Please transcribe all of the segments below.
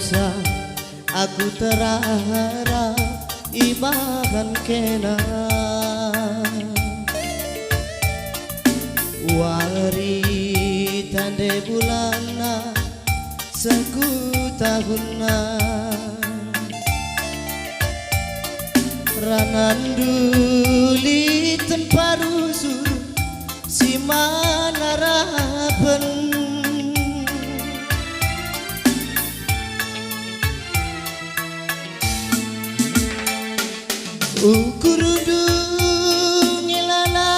dosa aku terharap ibahan kena wari tande bulana seku tahunna rananduli temparusu si manarapen ukurudu ngilana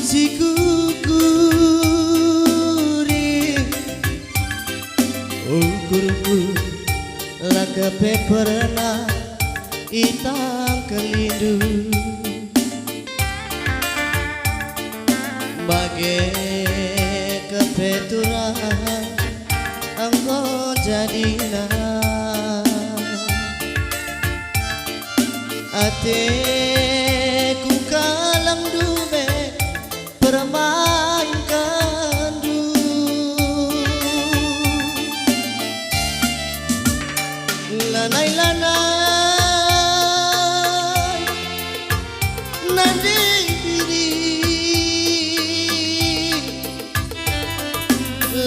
si kukuri ukurudu laga peperna itang kelindu bagai kepeturan engkau jadilah ateku kalang dume permainkan du lanai-lanai nande diri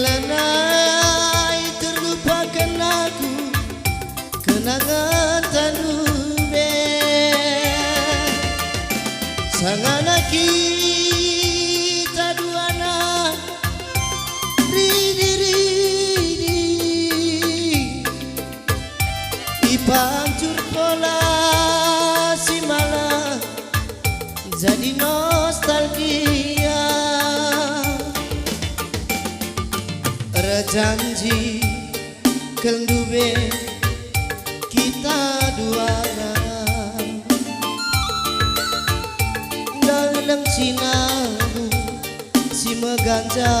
lanai terlupakan aku kenangan tanube sangana kita duana ridi ipancur pola si malah jadi nostalgia rejanji kendube kita duana dalam sinamu si meganja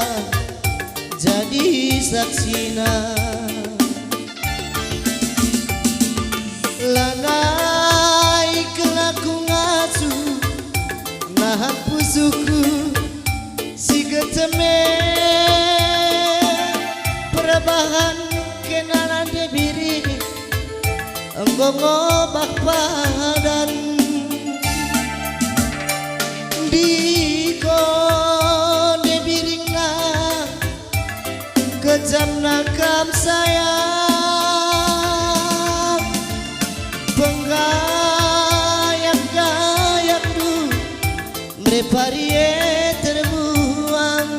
jadi saksina lanai kelaku ngasu nahan pusuku si geteme perubahan kenalan debiri engkau ngobak padan di konde biringna kejam nakam sayang penggayang-gayang du mereparie terbuang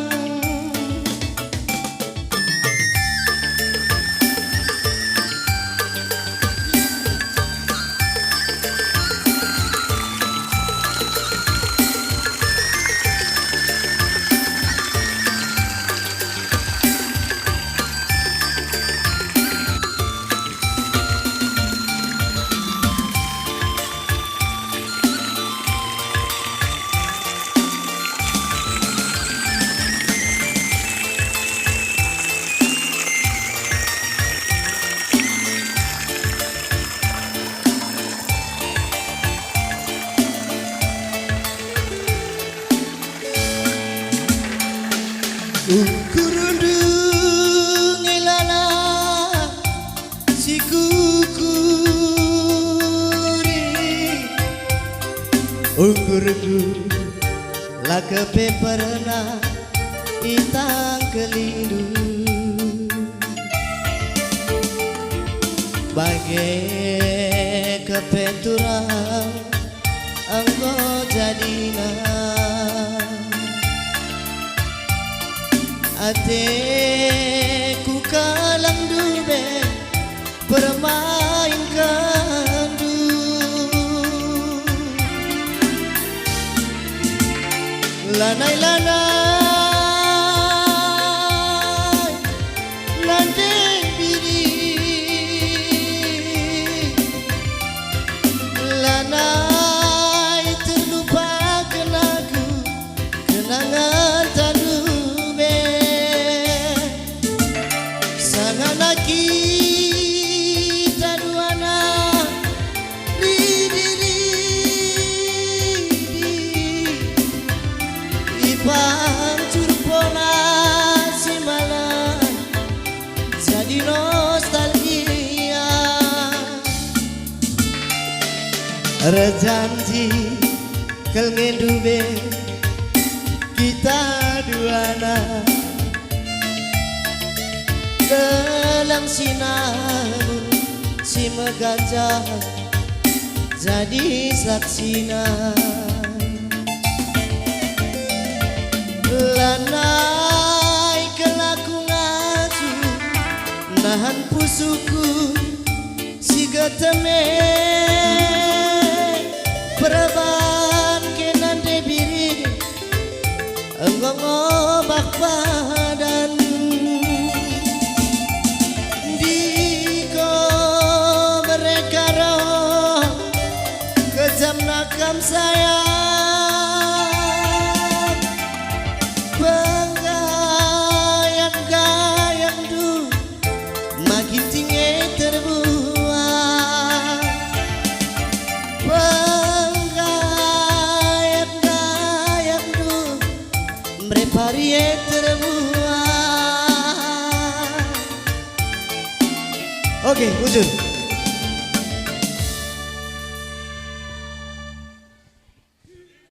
ukurundu ngilana si kukuri ukurundu laka peperna itang kelindu bagai kepeturan engkau jadilah ateku kalang dube permainkan du lanai-lanai nande biri lanai terlupakan aku kenangan tanube sangat lagi rejanji kelngendube kita duana dalam sinamu si meganja jadi saksina lanai kelaku ngaju nahan pusuku si geteme Peraban kenan debiri enggong obak badan Diko mereka roh kejam nakam sayang Penggayang-gayang du makin tinggi terbuang Parie terbuang. Oke, wujud.